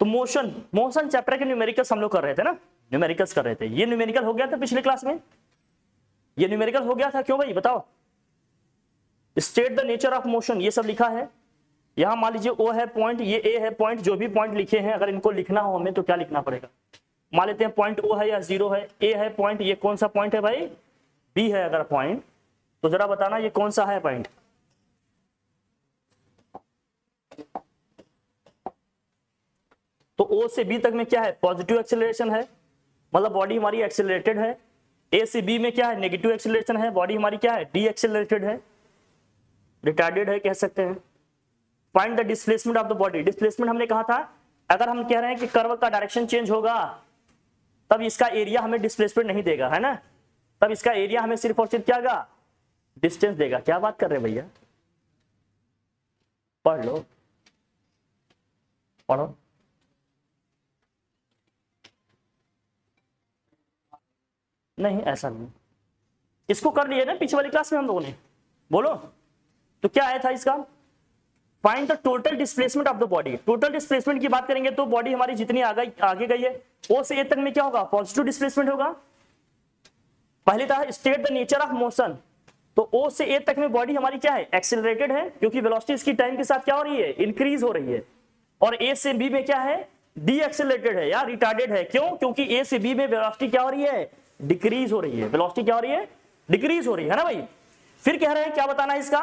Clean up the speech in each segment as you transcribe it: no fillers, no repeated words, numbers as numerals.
तो motion chapter के numericals हम लोग कर रहे थे ना, न्यूमेरिकल्स कर रहे थे। ये न्यूमेरिकल हो गया था पिछले क्लास में, ये न्यूमेरिकल हो गया था क्यों भाई बताओ। State the nature of motion ये सब लिखा है। यहां मान लीजिए O है पॉइंट, ये A है पॉइंट, जो भी पॉइंट लिखे हैं अगर इनको लिखना हो हमें तो क्या लिखना पड़ेगा। मान लेते हैं पॉइंट O है या 0 है, A है पॉइंट, ये कौन सा पॉइंट है भाई, B है अगर पॉइंट, तो जरा बताना ये कौन सा है पॉइंट। तो O से B तक में क्या है, पॉजिटिव एक्सेलरेशन है, मतलब बॉडी हमारी एक्सेलरेटेड है। A से B में क्या है, नेगेटिव एक्सेलरेशन है, बॉडी हमारी क्या है, डी एक्सेलरेटेड है, रिटार्डेड है कह सकते हैं। Find the displacement of the body. Displacement हमने कहा था अगर हम कह रहे हैं कि कर्व का डायरेक्शन चेंज होगा तब इसका एरिया हमें डिस्प्लेसमेंट नहीं देगा, है ना, तब इसका एरिया हमें सिर्फ और सिर्फ क्या देगा, डिस्टेंस देगा। क्या बात कर रहे हैं भैया, पढ़ लो, पढ़ो। नहीं ऐसा नहीं, इसको कर लिया ना पिछले वाली क्लास में हम लोगों ने, बोलो तो क्या आया था इसका, find the total displacement of the body. Total displacement की बात करेंगे तो बॉडी हमारी जितनी आगे गई है O से A तक में क्या होगा, पॉजिटिव डिस्प्लेसमेंट होगा। पहले था state the nature of motion, तो O से A तक में बॉडी हमारी क्या है, एक्सेलरेटेड है, क्योंकि वेलोसिटी इसकी टाइम के साथ क्या हो रही है, इंक्रीज हो रही है। और A से B में क्या है, डी एक्सेलरेटेड है या रिटार्डेड है। क्यों, क्योंकि A से B में वेलोसिटी क्या हो रही है, डिक्रीज हो रही है, वेलोसिटी क्या हो रही है, डिक्रीज हो रही है ना भाई। फिर कह रहे हैं क्या बताना है इसका,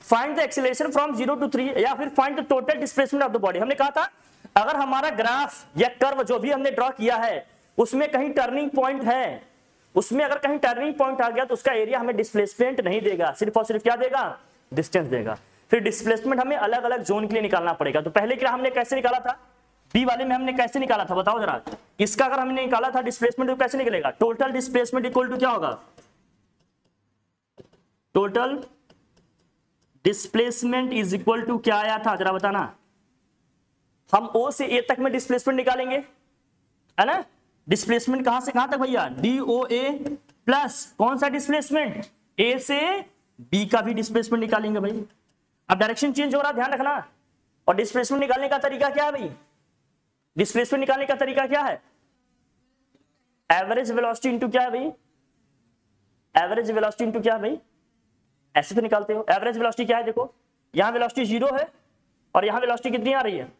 find the acceleration from 0 to 3 या फिर find the total displacement of the body. हमने कहा था अगर हमारा ग्राफ या कर्व जो भी हमने ड्रॉ किया है उसमें कहीं टर्निंग पॉइंट है, उसमें अगर कहीं टर्निंग पॉइंट आ गया तो उसका एरिया हमें डिस्प्लेसमेंट नहीं देगा, सिर्फ और सिर्फ क्या देगा, डिस्टेंस देगा। फिर डिस्प्लेसमेंट हमें अलग अलग जोन के लिए निकालना पड़ेगा। तो पहले क्या हमने कैसे निकाला था, बी वाले में हमने कैसे निकाला था बताओ जरा। इसका अगर हमने निकाला था डिस्प्लेसमेंट तो कैसे निकलेगा, टोटल डिस्प्लेसमेंट इक्वल टू क्या होगा, total displacement is equal to क्या आया था जरा बताना। हम O से A तक में डिस्प्लेसमेंट निकालेंगे, है ना। डिस्प्लेसमेंट कहां से कहां तक भैया, DOA प्लस कौन सा डिस्प्लेसमेंट, A से B का भी डिस्प्लेसमेंट निकालेंगे भाई। अब डायरेक्शन चेंज हो रहा ध्यान रखना। और डिस्प्लेसमेंट निकालने का तरीका क्या है भाई, डिस्प्लेसमेंट निकालने का तरीका क्या है, एवरेज वेलोसिटी इंटू क्या है भाई, एवरेज वेलोसिटी इंटू क्या है भाई, ऐसे तो निकालते हो। एवरेज वेलोसिटी क्या है, देखो यहां वेलोसिटी 0 है और यहां वेलोसिटी कितनी आ रही है,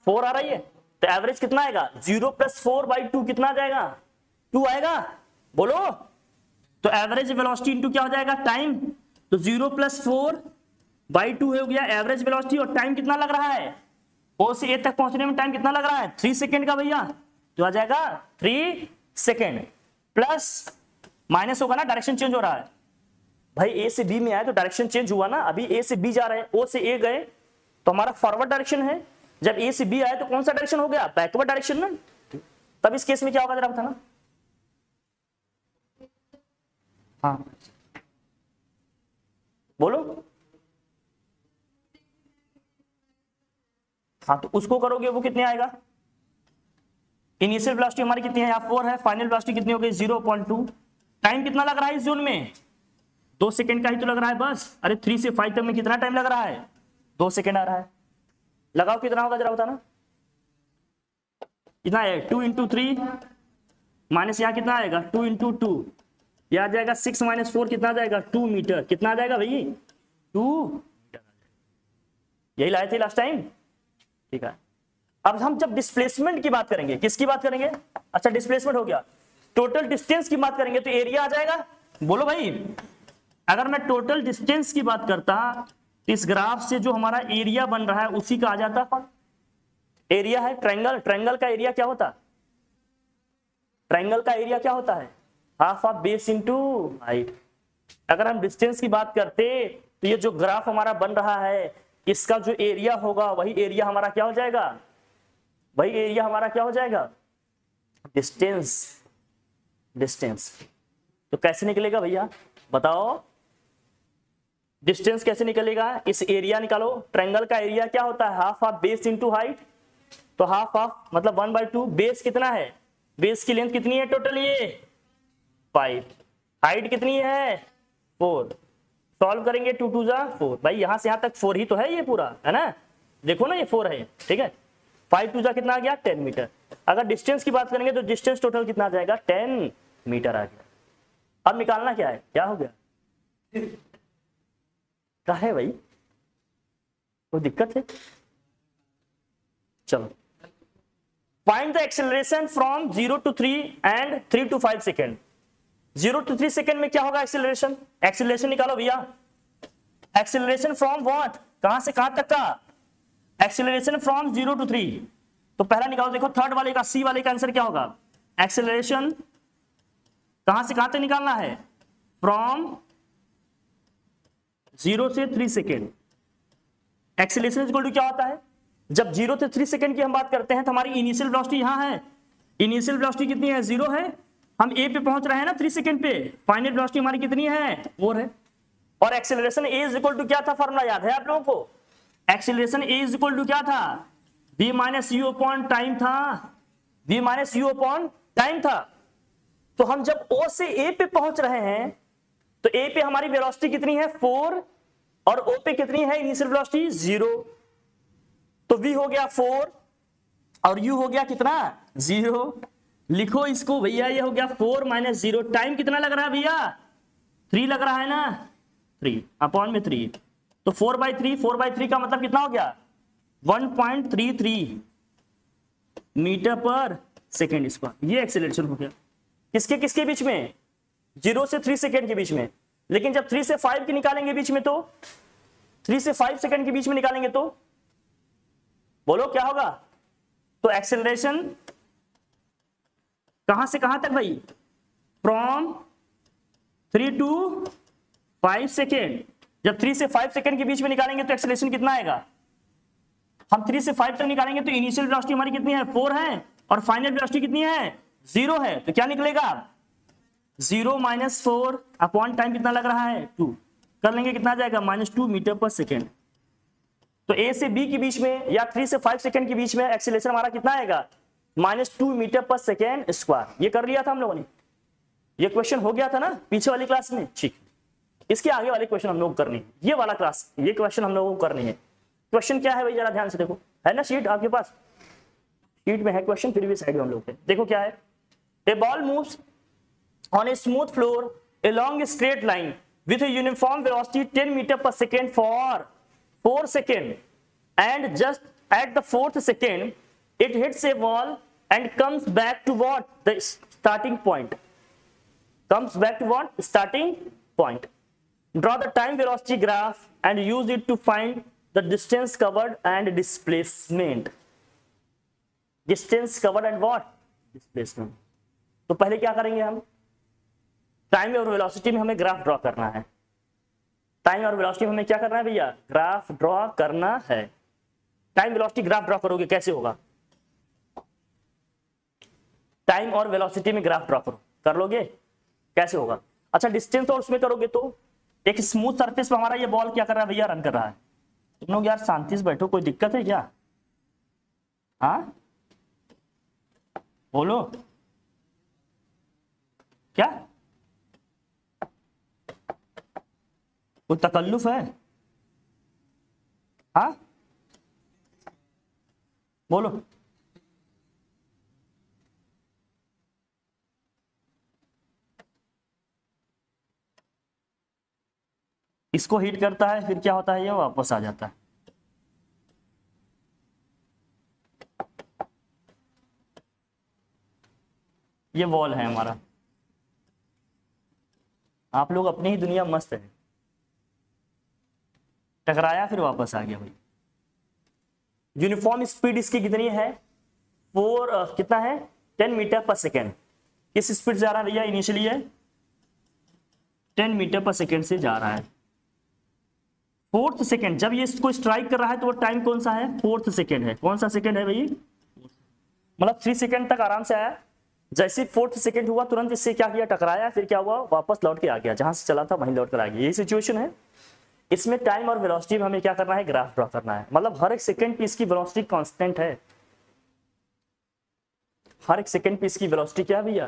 4 आ रही है, तो एवरेज कितना आएगा, 0 + 4/2 कितना आ जाएगा, 2 आएगा, बोलो। तो एवरेज वेलोसिटी इंटू क्या हो जाएगा, टाइम, तो 0 + 4/2 हो गया एवरेज वेलोसिटी। और टाइम कितना लग रहा है, O से A तक पहुंचने में टाइम कितना लग रहा है, 3 सेकेंड का भैया, तो आ जाएगा 3 सेकेंड। प्लस माइनस होगा ना, डायरेक्शन चेंज हो रहा है भाई, A से B में आए तो डायरेक्शन चेंज हुआ ना। अभी A से B जा रहे हैं, O से A गए तो हमारा फॉरवर्ड डायरेक्शन है, जब A से B आए तो कौन सा डायरेक्शन हो गया, बैकवर्ड डायरेक्शन ना। तब इस केस में क्या होगा जरा बताना। हाँ बोलो, हाँ तो उसको करोगे वो कितने आएगा, इनिशियल वेलोसिटी हमारी कितनी है, यहाँ 4 है, फाइनल वेलोसिटी कितनी हो गई 0.2। टाइम कितना लग रहा है इस जोन में, 2 सेकेंड का ही तो लग रहा है बस। अरे 3 से 5 तक में कितना टाइम लग रहा है, 2 सेकेंड आ रहा है। लगाओ कितना होगा जरा बताना, कितना है, 2 × 3 माइनस यहाँ कितना आएगा, 2 × 2, यह आ जाएगा 6 - 4 कितना आ जाएगा, 2 मीटर। कितना आ जाएगा भाई, 2। यही लाए थे लास्ट टाइम, ठीक है। अब हम जब डिस्प्लेसमेंट की बात करेंगे, किसकी बात करेंगे, अच्छा डिस्प्लेसमेंट हो गया, टोटल डिस्टेंस की बात करेंगे तो एरिया आ जाएगा। बोलो भाई, अगर मैं टोटल डिस्टेंस की बात करता तो इस ग्राफ से जो हमारा एरिया बन रहा है उसी का आ जाता। एरिया है ट्रायंगल, ट्रायंगल का एरिया क्या होता है, ट्रायंगल का एरिया क्या होता है, half of base into height. अगर हम डिस्टेंस की बात करते तो ये जो ग्राफ हमारा बन रहा है इसका जो एरिया होगा वही एरिया हमारा क्या हो जाएगा, वही एरिया हमारा क्या हो जाएगा, डिस्टेंस। डिस्टेंस तो कैसे निकलेगा भैया बताओ, डिस्टेंस कैसे निकलेगा, इस एरिया निकालो। ट्रायंगल का एरिया क्या होता है, half of base into height, तो हाफ ऑफ मतलब 1/2। बेस कितना है, बेस की लेंथ कितनी है टोटल, ये 5, हाइट कितनी है 4। सॉल्व करेंगे 2 × 2 = 4, भाई यहां से यहां तक 4 ही तो है ये पूरा, है ना। देखो ना ये 4 है, ठीक है। 5 2 जा कितना आ गया 10 मीटर। अगर डिस्टेंस की बात करेंगे तो डिस्टेंस टोटल कितना आ जाएगा 10 मीटर आ गया। अब निकालना क्या है, क्या हो गया, क्या है भाई, कोई दिक्कत है? चलो, find the acceleration from 0 to 3 and 3 to 5 second. 0 to 3 second में क्या होगा एक्सेलरेशन, एक्सेलरेशन निकालो भैया। एक्सेलरेशन फ्रॉम व्हाट, कहां से कहां तक का, एक्सेलरेशन फ्रॉम 0 to 3। तो पहला निकालो, देखो थर्ड वाले का, सी वाले का आंसर क्या होगा, एक्सेलरेशन कहां से कहां तक निकालना है, फ्रॉम 0 से 3 सेकेंड। एक्सेलरेशन इक्वल टू क्या होता है, जब 0 से 3 सेकेंड की हम बात करते हैं तो हमारी इनिशियल वेलोसिटी यहां है, इनिशियल वेलोसिटी कितनी है 0 है, हम ए पे पहुंच रहे हैं ना 3 सेकेंड पे, फाइनल वेलोसिटी हमारी कितनी है 4 है। और acceleration a is equal to क्या था, फॉर्मूला याद है आप लोगों को, acceleration a is equal to क्या था, v minus u upon time था, v minus u upon time था। तो हम जब O से A पे पहुंच रहे हैं तो A पे हमारी वेलोसिटी कितनी है 4 और O पे कितनी है इनिशियल वेलोसिटी 0। तो v हो गया 4 और u हो गया कितना 0। लिखो इसको भैया, ये हो गया 4 माइनस 0, टाइम कितना लग रहा है भैया 3 लग रहा है ना, 3 अपॉन में 3, तो 4/3, 4/3 का मतलब कितना हो गया 1.33 मीटर पर सेकेंड स्क्वायर। ये एक्सेलरेशन हो गया किसके किसके बीच में, 0 से 3 सेकेंड के बीच में। लेकिन जब 3 से 5 की निकालेंगे बीच में, तो 3 से 5 सेकेंड के बीच में निकालेंगे तो बोलो क्या होगा, तो एक्सेलरेशन कहां से कहां तक भाई, फ्रॉम 3 to 5 सेकेंड। जब 3 से 5 सेकेंड के बीच में निकालेंगे तो एक्सेलरेशन कितना आएगा, हम 3 से 5 तक निकालेंगे तो इनिशियल वेलोसिटी हमारी कितनी है 4 है और फाइनल वेलोसिटी कितनी है 0 है। तो क्या निकलेगा 0 माइनस 4 अपॉन टाइम कितना लग रहा है 2, कर लेंगे कितना जाएगा -2 मीटर पर सेकेंड। तो ए से बी के बीच में या 3 से 5 सेकेंड के बीच में एक्सेलरेशन हमारा कितना आएगा -2 मीटर पर सेकेंड स्क्वायर। ये कर लिया था हम लोगों ने, ये क्वेश्चन हो गया था ना पीछे वाली क्लास में, ठीक। इसके आगे वाले क्वेश्चन हम लोग करने, ये वाला क्लास ये क्वेश्चन हम लोगों को करनी है। क्वेश्चन क्या है भाई जरा ध्यान से देखो, है ना शीट आपके पास, शीट में है क्वेश्चन, फिर भी साइड में हम लोग देखो क्या है। A ball moves on a smooth floor along a straight line with a uniform velocity 10 meter per second for 4 seconds, and just at the 4th second it hits a wall and comes back to what, the starting point, comes back to what, starting point. Draw the time velocity graph and use it to find the distance covered and displacement. Distance covered and what, displacement. तो पहले क्या करेंगे हम, time और velocity में हमें graph draw करना है। टाइम और वेलोसिटी में हमें क्या करना है भैया, ग्राफ ड्रॉ करना है। टाइम वेलोसिटी ग्राफ ड्रॉ करोगे कैसे होगा, टाइम और वेलोसिटी में ग्राफ ड्रॉ करो, कर लोगे कैसे होगा। अच्छा डिस्टेंस और उसमें करोगे तो एक स्मूथ सरफेस पे हमारा ये बॉल क्या कर रहा है भैया, रन कर रहा है। तुम लोग यार शांति से बैठो, कोई दिक्कत है क्या, हाँ बोलो क्या, कोई तकल्लुफ है, हाँ बोलो। इसको हिट करता है फिर क्या होता है, ये वापस आ जाता है। ये वॉल है हमारा, आप लोग अपनी ही दुनिया मस्त है, टकराया फिर वापस आ गया भाई। यूनिफॉर्म स्पीड इसकी कितनी है, 4 कितना है 10 मीटर पर सेकेंड। किस स्पीड से जा रहा है भैया, इनिशियली है 10 मीटर पर सेकेंड से जा रहा है। 4th सेकेंड जब ये इसको स्ट्राइक कर रहा है तो वो टाइम कौन सा है 4th सेकेंड है। कौन सा सेकेंड है भाई, मतलब 3 सेकेंड तक आराम से आया। जैसे 4th सेकेंड हुआ तुरंत इससे क्या किया, टकराया, फिर क्या हुआ वापस लौट के आ गया, जहां से चला था वहीं लौट कर आ गया। यही सिचुएशन है। इसमें टाइम और वेलोसिटी में हमें क्या करना है, ग्राफ ड्रॉ करना है। मतलब हर एक सेकंड पे इसकी वेलोसिटी कांस्टेंट है, हर एक सेकंड पे इसकी वेलोसिटी क्या है भैया,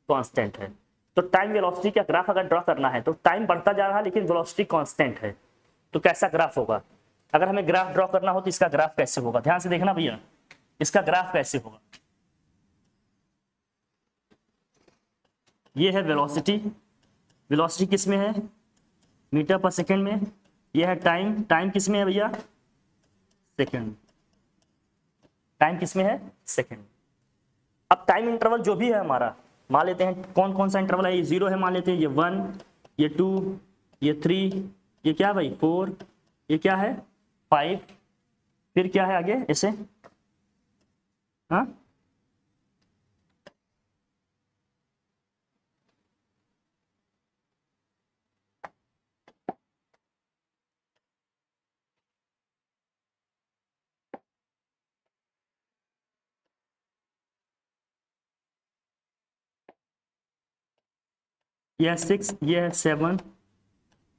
कांस्टेंट है। तो टाइम वेलोसिटी का ग्राफ अगर ड्रॉ करना है तो टाइम बढ़ता जा रहा है लेकिन वेलोसिटी कांस्टेंट है, तो कैसा ग्राफ होगा। अगर हमें ग्राफ ड्रॉ करना हो तो इसका ग्राफ कैसे होगा, ध्यान से देखना भैया, इसका ग्राफ कैसे होगा। ये है वेलोसिटी, वेलोसिटी किस में है, मीटर पर सेकंड में। ये है टाइम, टाइम किस में है भैया, सेकंड, टाइम किस में है, सेकंड। अब टाइम इंटरवल जो भी है हमारा, मान लेते हैं कौन कौन सा इंटरवल है, ये 0 है मान लेते हैं, ये 1, ये 2, ये 3, ये क्या भाई 4, ये क्या है 5, फिर क्या है आगे ऐसे, हाँ ये है 6, ये है 7,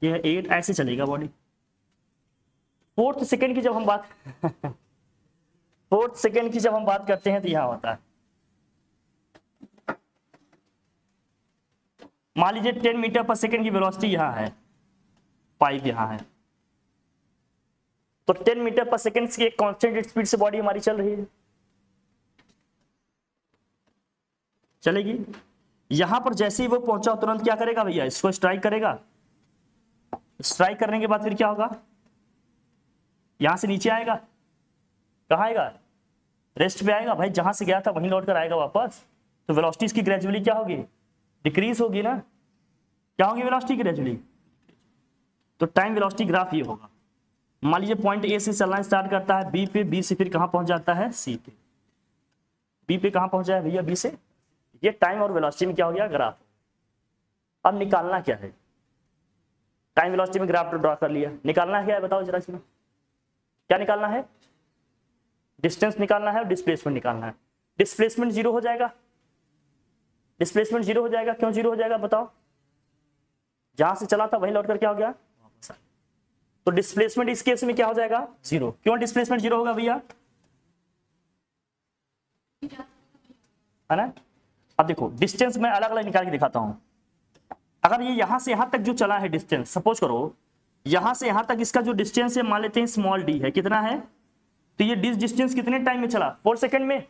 ये है 8, ऐसे चलेगा बॉडी। फोर्थ सेकेंड की जब हम बात फोर्थ सेकेंड की जब हम बात करते हैं तो यहां होता है, मान लीजिए 10 मीटर पर सेकेंड की वेलोसिटी यहां है, 5 यहां है, तो 10 मीटर पर सेकेंड की एक कांस्टेंट स्पीड से बॉडी हमारी चल रही है, चलेगी। यहां पर जैसे ही वो पहुंचा तुरंत क्या करेगा भैया, इसको स्ट्राइक करेगा, स्ट्राइक करने के बाद फिर क्या होगा, यहां से नीचे आएगा, कहां आएगा, रेस्ट पे आएगा भाई, जहां से गया था वहीं लौट कर आएगा वापस। तो वेलोसिटी इसकी ग्रेजुअली क्या होगी, डिक्रीज होगी ना, क्या होगी वेलोसिटी ग्रेजुअली। तो टाइम वेलोसिटी ग्राफ ये होगा। मान लीजिए पॉइंट ए से चलना स्टार्ट करता है बी पे, बी से फिर कहां पहुंच जाता है सी पे, बी पे कहां पहुंचा है भैया, बी से। ये टाइम और वेलोसिटी में क्या हो गया, ग्राफ। अब निकालना क्या है, टाइम वेलोसिटी में ग्राफ तो ड्रॉ कर लिया, निकालना क्या है बताओ जरा सी, क्या निकालना है, डिस्टेंस निकालना है और डिस्प्लेसमेंट निकालना है। डिस्प्लेसमेंट 0 हो जाएगा, डिस्प्लेसमेंट 0 हो जाएगा, क्यों 0 हो जाएगा बताओ, जहां से चला था वहीं लौट कर क्या हो गया वापस आ। तो डिस्प्लेसमेंट इस केस में क्या हो जाएगा 0। क्यों डिस्प्लेसमेंट 0 होगा भैया, है ना। अब देखो डिस्टेंस मैं अलग अलग निकाल के दिखाता हूं। अगर ये यहां से यहां तक जो चला है डिस्टेंस, सपोज करो यहां से यहां तक इसका जो डिस्टेंस है मान लेते हैं स्मॉल डी है, कितना है, तो ये डिस्टेंस कितने टाइम में चला, 4 सेकेंड में।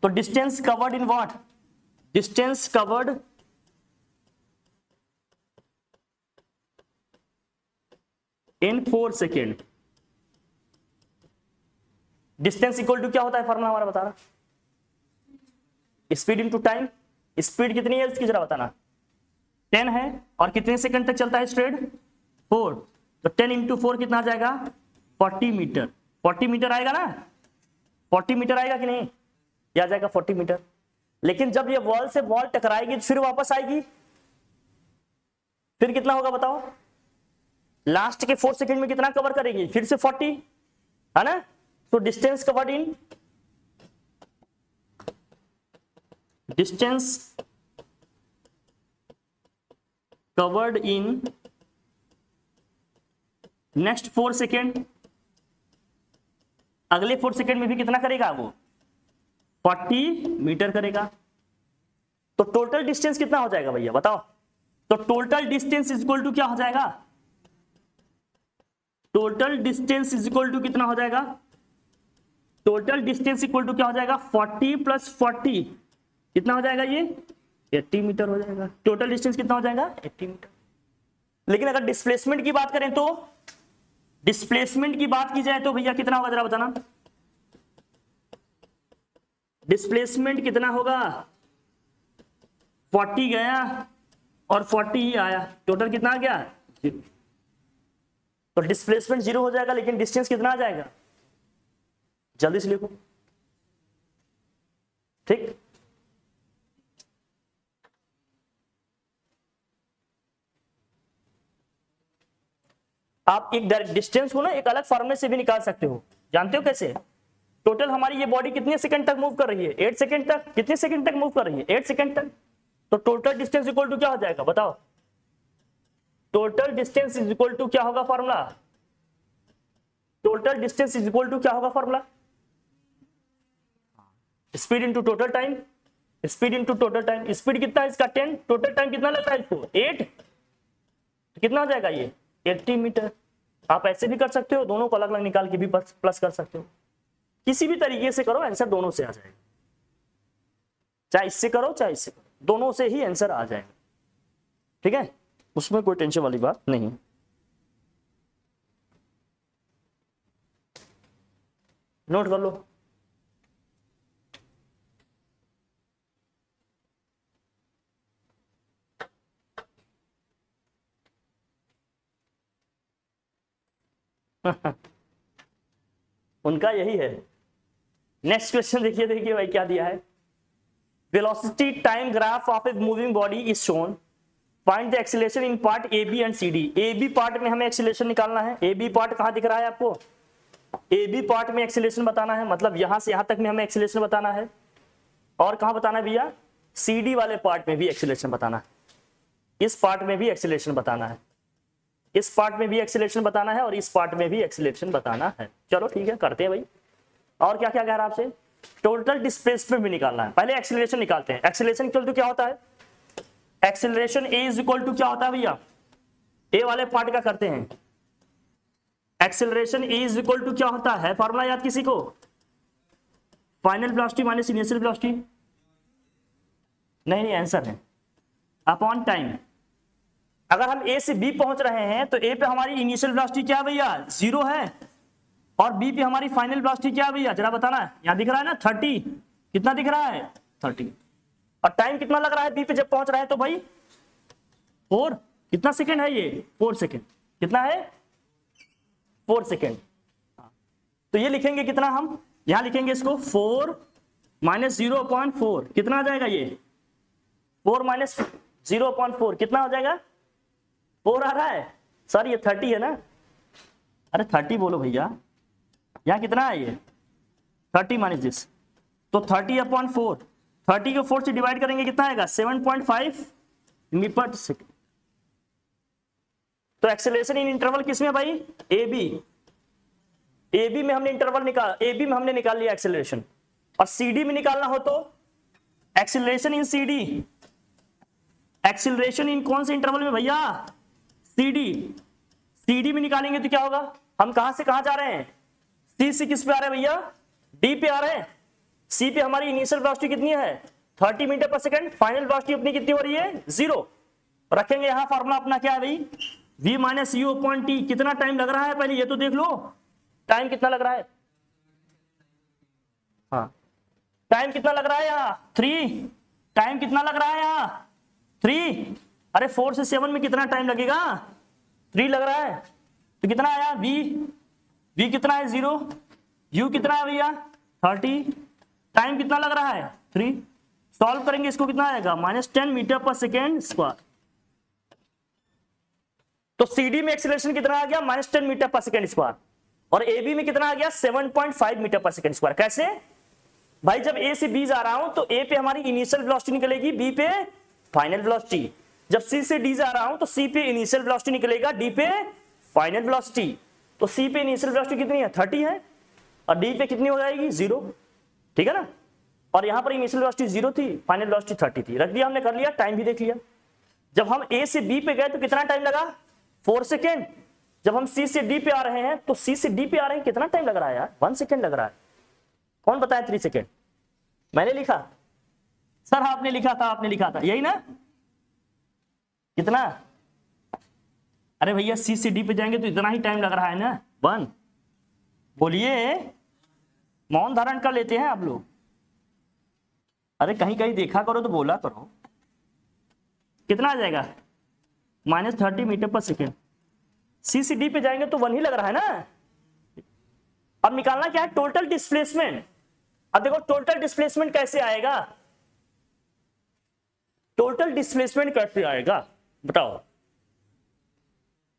तो distance covered in what, distance covered in 4 second. Distance equal to क्या होता है, फॉर्मूला हमारा बता रहा, स्पीड इनटू टाइम। स्पीड कितनी है उसकी जरा बताना, 10 है, और कितने सेकंड तक चलता है स्ट्रेट 4, तो 10 इंटू 4 कितना आ जाएगा 40 मीटर। 40 मीटर आएगा ना, 40 मीटर आएगा कि नहीं, ये आ जाएगा 40 मीटर। लेकिन जब ये वॉल से वॉल टकराएगी तो फिर वापस आएगी, फिर कितना होगा बताओ, लास्ट के 4 सेकंड में कितना कवर करेगी, फिर से 40, है ना। तो distance covered in, distance covered in next 4 second, अगले 4 सेकेंड में भी कितना करेगा वो 40 मीटर करेगा। तो टोटल डिस्टेंस कितना हो जाएगा भैया बताओ, तो total distance is equal to क्या हो जाएगा, total distance is equal to कितना हो जाएगा, टोटल डिस्टेंस इक्वल टू क्या हो जाएगा 40 प्लस 40 कितना हो जाएगा, ये 80 मीटर हो जाएगा। टोटल डिस्टेंस कितना हो जाएगा 80 मीटर। लेकिन अगर डिस्प्लेसमेंट की बात करें तो, डिस्प्लेसमेंट की बात की जाए तो भैया कितना होगा जरा बताना, डिस्प्लेसमेंट कितना होगा, 40 गया और 40 ही आया, टोटल कितना आ गया 0। तो डिस्प्लेसमेंट 0 हो जाएगा, लेकिन डिस्टेंस कितना आ जाएगा, जल्दी से लिखो, ठीक। आप एक डायरेक्ट डिस्टेंस को ना एक अलग फॉर्मूले से भी निकाल सकते हो, जानते हो कैसे। टोटल हमारी ये बॉडी कितने सेकंड तक मूव कर रही है, 8 सेकंड तक, कितने सेकंड तक मूव कर रही है 8 सेकंड तक। तो टोटल डिस्टेंस इक्वल टू क्या हो जाएगा बताओ, total distance is equal to क्या होगा formula, total distance is equal to क्या होगा formula, speed into total time, speed into total time. Speed कितना है इसका 10, टोटल टाइम कितना लगता है इसको 8, तो कितना हो जाएगा ये 80 मीटर। आप ऐसे भी कर सकते हो, दोनों को अलग अलग निकाल के भी प्लस कर सकते हो, किसी भी तरीके से करो आंसर दोनों से आ जाएगा, चाहे इससे करो चाहे इससे करो, दोनों से ही आंसर आ जाएगा। ठीक है, उसमें कोई टेंशन वाली बात नहीं। नोट कर लो। उनका यही है। नेक्स्ट क्वेश्चन देखिए, देखिए भाई क्या दिया है। Velocity time graph of a moving body is shown, find the acceleration in part A B and C D. A B part में हमें एक्सीलरेशन निकालना है। ए बी पार्ट कहां दिख रहा है आपको? ए बी पार्ट में एक्सीलरेशन बताना है, मतलब यहां से यहां तक में हमें एक्सीलरेशन बताना है। और कहां बताना है भैया? सी डी वाले पार्ट में भी एक्सीलरेशन बताना है, इस पार्ट में भी एक्सीलरेशन बताना है, इस पार्ट में भी एक्सीलरेशन बताना है, और इस पार्ट में भी एक्सीलरेशन बताना है। चलो ठीक है, करते हैं भाई। और क्या क्या कह रहा है आपसे? टोटल डिस्प्लेसमेंट भी निकालना है। पहले एक्सीलरेशन निकालते हैं। एक्सीलरेशन इक्वल टू क्या होता है? Acceleration a is equal to क्या होता है भैया? ए वाले पार्ट का करते हैं। Acceleration a is equal to क्या होता है? फॉर्मूला याद किसी को? Final velocity minus initial velocity. नहीं, आंसर है अपॉन टाइम। अगर हम ए से बी पहुंच रहे हैं तो ए पे हमारी इनिशियल वेलोसिटी क्या भैया? 0 है, और बी पे हमारी फाइनल वेलोसिटी क्या भैया? जरा बताना। यहां दिख रहा है ना 30, कितना दिख रहा है? 30। और टाइम कितना लग रहा है बी पे जब पहुंच रहा है? तो भाई 4, कितना सेकेंड है ये? 4 सेकेंड। कितना है? 4 सेकेंड। तो ये लिखेंगे कितना? हम यहां लिखेंगे इसको 4 माइनस 0/4, कितना आ जाएगा ये? 4 माइनस 0/4 कितना हो जाएगा? 4 आ रहा है सर, ये 30 है ना? अरे 30 बोलो भैया, यहाँ कितना है ये? 30 माइनस दिस, तो 30/4, 30 को 4 से डिवाइड करेंगे कितना आएगा? 7.5 मीटर पर सेकेंड। तो एक्सेलरेशन इन इंटरवल किसमें भाई? A B. ए बी में हमने इंटरवल निकाल, ए बी में हमने निकाल लिया एक्सेलरेशन। और सी डी में निकालना हो तो acceleration in C D. Acceleration in कौन से इंटरवल में भैया? C D. सी डी में निकालेंगे तो क्या होगा? हम कहां से कहां जा रहे हैं? सी से किस पे आ रहे हैं भैया? डी पे आ रहे हैं। सी पे हमारी इनिशियल वेलोसिटी कितनी है? 30 मीटर पर सेकंड। फाइनल वेलोसिटी अपनी कितनी हो रही है? 0। रखेंगे यहां फॉर्मूला अपना क्या है भाई? v minus u upon T. कितना टाइम लग रहा है पहले ये तो देख लो, टाइम कितना लग रहा है? हाँ, टाइम कितना लग रहा है यहाँ? 3। टाइम कितना लग रहा है यहाँ? 3। अरे 4 से 7 में कितना टाइम लगेगा? 3 लग रहा है। तो कितना आया? v कितना है? 0। u कितना है भैया? 30। टाइम कितना लग रहा है? 3। सॉल्व करेंगे इसको, कितना आएगा? -10 मीटर पर सेकेंड स्क्वायर। तो CD में एक्सीलरेशन कितना आ गया? -10 मीटर पर सेकेंड स्क्वायर। और AB में कितना आ गया? 7.5 मीटर पर सेकेंड स्क्वायर। कैसे भाई? जब A से B जा रहा हूं तो A पे हमारी इनिशियल वेलोसिटी निकलेगी, B पे फाइनल वेलोसिटी। जब C से D जा रहा हूं तो C पे इनिशियल वेलोसिटी निकलेगा, D पे फाइनल वेलोसिटी। तो C पे इनिशियल वेलोसिटी कितनी है? 30 है, और D पे कितनी हो जाएगी? 0। ठीक है ना? और यहां पर इनिशियल वेलोसिटी 0 थी, फाइनल वेलोसिटी 30 थी। रख दिया हमने, कर लिया, टाइम भी देख लिया। जब हम A से B पे गए तो कितना टाइम लगा? 4 सेकेंड। जब हम C से D पे आ रहे हैं तो C से D पे आ रहे हैं, कितना टाइम लग रहा है यार? 1 सेकेंड लग रहा है। कौन बताया 3 सेकेंड? मैंने लिखा सर? आपने लिखा था, आपने लिखा था यही ना? कितना? अरे भैया C से D पे जाएंगे तो इतना ही टाइम लग रहा है ना? 1। बोलिए, मौन धारण कर लेते हैं आप लोग। अरे कहीं कहीं देखा करो तो बोला करो। कितना आ जाएगा? -30 मीटर पर सेकेंड। C से D पे जाएंगे तो 1 ही लग रहा है ना? अब निकालना क्या है? Total displacement. अब देखो टोटल डिस्प्लेसमेंट कैसे आएगा? टोटल डिस्प्लेसमेंट कैसे आएगा बताओ?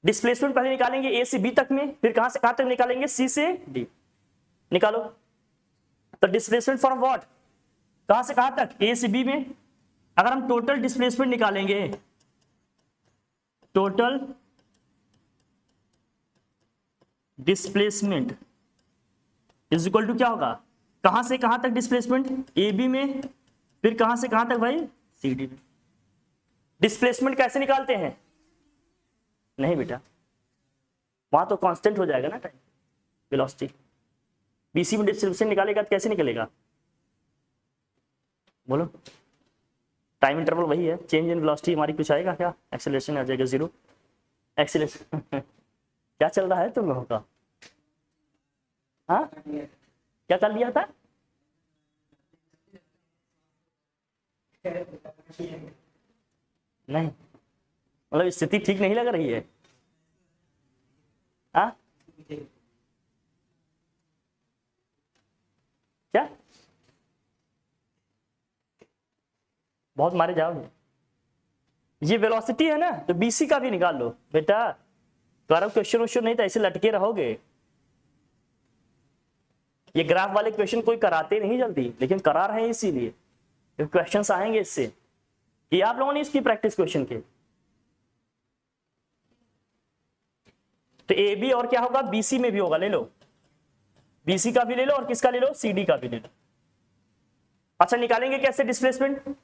डिस्प्लेसमेंट पहले निकालेंगे A से B तक में, फिर कहां से कहां तक निकालेंगे? C से D। निकालो। तो डिस्प्लेसमेंट फ्रॉम व्हाट? कहां से कहां तक? A से B में। अगर हम टोटल डिस्प्लेसमेंट निकालेंगे, total displacement is equal to क्या होगा? कहां से कहां तक डिस्प्लेसमेंट? ए बी में, फिर कहां से कहां तक भाई? सी डी में। डिस्प्लेसमेंट कैसे निकालते हैं? नहीं बेटा, वहां तो कांस्टेंट हो जाएगा ना टाइम वेलोसिटी। बीसी में डिस्ट्रीब्यूशन निकालेगा तो कैसे निकलेगा बोलो? टाइम इंटरवल वही है, चेंज इन वेलोसिटी हमारी कुछ आएगा क्या? एक्सेलरेशन आ जाएगा 0। एक्सेलरेशन क्या चल रहा है तुम लोगों का? हाँ क्या कर लिया था? नहीं मतलब स्थिति ठीक नहीं लग रही है? हाँ क्या बहुत मारे जाओगे? ये वेलोसिटी है ना, तो बीसी का भी निकाल लो बेटा। तो क्वेश्चन नहीं तो ऐसे लटके रहोगे। ये ग्राफ वाले क्वेश्चन कोई कराते नहीं जल्दी, लेकिन करा रहे हैं इसीलिए क्वेश्चंस आएंगे इससे कि आप लोगों ने इसकी प्रैक्टिस क्वेश्चन के। तो ए बी और क्या होगा? बीसी में भी होगा, ले लो बीसी का भी ले लो और किसका ले लो? सीडी का भी ले लो। अच्छा निकालेंगे कैसे डिस्प्लेसमेंट?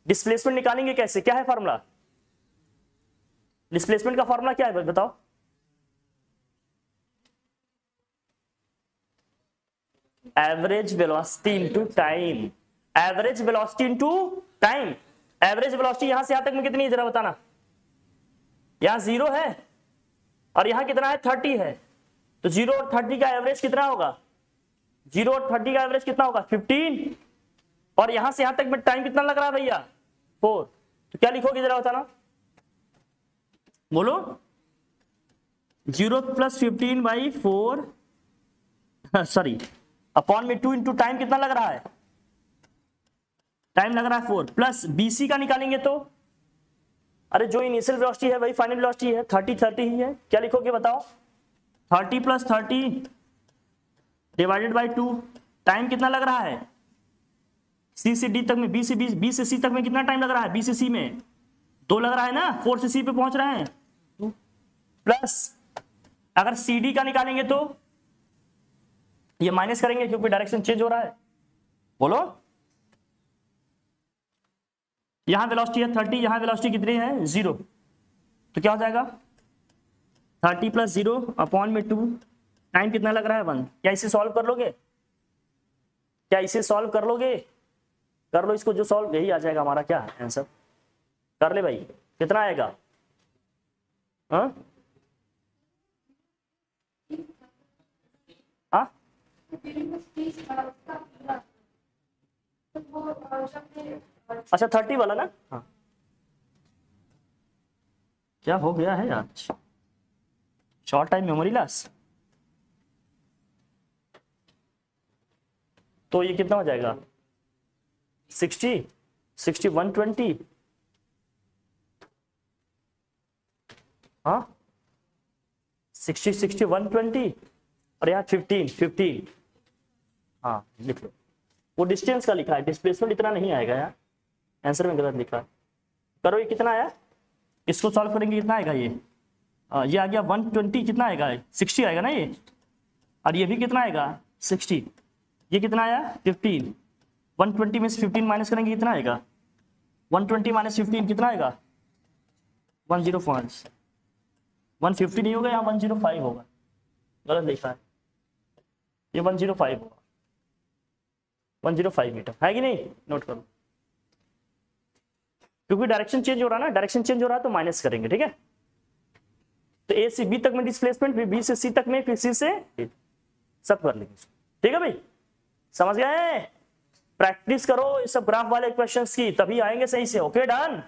डिस्प्लेसमेंट निकालेंगे कैसे? क्या है फॉर्मूला? डिस्प्लेसमेंट का फॉर्मूला क्या है बताओ? Average velocity into time. Average velocity into time. Average velocity यहां से यहां तक में कितनी है जरा बताना? यहां 0 है और यहां कितना है? 30 है। तो 0 और 30 का एवरेज कितना होगा? 0 और 30 का एवरेज कितना होगा? 15। और यहां से यहां तक में टाइम कितना लग रहा है भैया? 4। तो क्या लिखोगे जरा बताना बोलो? 0 + 15/4 सॉरी अपॉन में 2 इंटू टाइम कितना लग रहा है? टाइम लग रहा है 4 प्लस बीसी का निकालेंगे तो अरे जो इनिशियल वेलोसिटी है वही फाइनल वेलोसिटी है, 30 ही है। क्या लिखोगे बताओ? 30 + 30 डिवाइडेड बाई 2। टाइम कितना लग रहा है? सी से डी तक में, बी से सी तक में कितना टाइम लग रहा है? बी से सी में 2 लग रहा है ना, 4 से सी पे पहुंच रहे हैं। प्लस अगर सी डी का निकालेंगे तो ये माइनस करेंगे क्योंकि डायरेक्शन चेंज हो रहा है। बोलो यहां वेलोसिटी है 30, यहां वेलोसिटी कितनी है? 0। तो क्या हो जाएगा? 30 + 0 अपॉन में 2। टाइम कितना लग रहा है? 1। क्या इसे सॉल्व कर लोगे? क्या इसे सॉल्व कर लोगे? कर लो इसको, जो सॉल्व यही आ जाएगा हमारा क्या आंसर। कर ले भाई, कितना आएगा? हाँ हाँ अच्छा 30 वाला ना? हाँ क्या हो गया है यार? Short time memory loss. तो ये कितना हो जाएगा? 60 120 हाँ 60 120 और यहाँ 15 हाँ लिख लो। वो डिस्टेंस का लिखा है, डिस्प्लेसमेंट इतना नहीं आएगा यार, आंसर में गलत लिखा है। करो ये कितना आया? इसको सॉल्व करेंगे कितना आएगा? ये आ गया 120। कितना आएगा? 60 आएगा ना ये, और ये भी कितना आएगा? 60। ये कितना आया? 15। 120 में से 15 माइनस करेंगे कितना आएगा? 120 - 15 कितना आएगा? 105। 150 नहीं होगा, यहाँ 105 होगा, गलत लिखा है। ये 105 होगा, 105 मीटर है कि नहीं? नोट करो, क्योंकि डायरेक्शन चेंज हो रहा है ना, डायरेक्शन चेंज हो रहा है तो माइनस करेंगे, ठीक है। तो ए से बी तक में डिस्प्लेसमेंट, फिर बी से सी तक में, फिर सी से सब कर लेंगे, ठीक है भाई, समझ गए? प्रैक्टिस करो ये सब ग्राफ वाले क्वेश्चंस की, तभी आएंगे सही से। Okay done.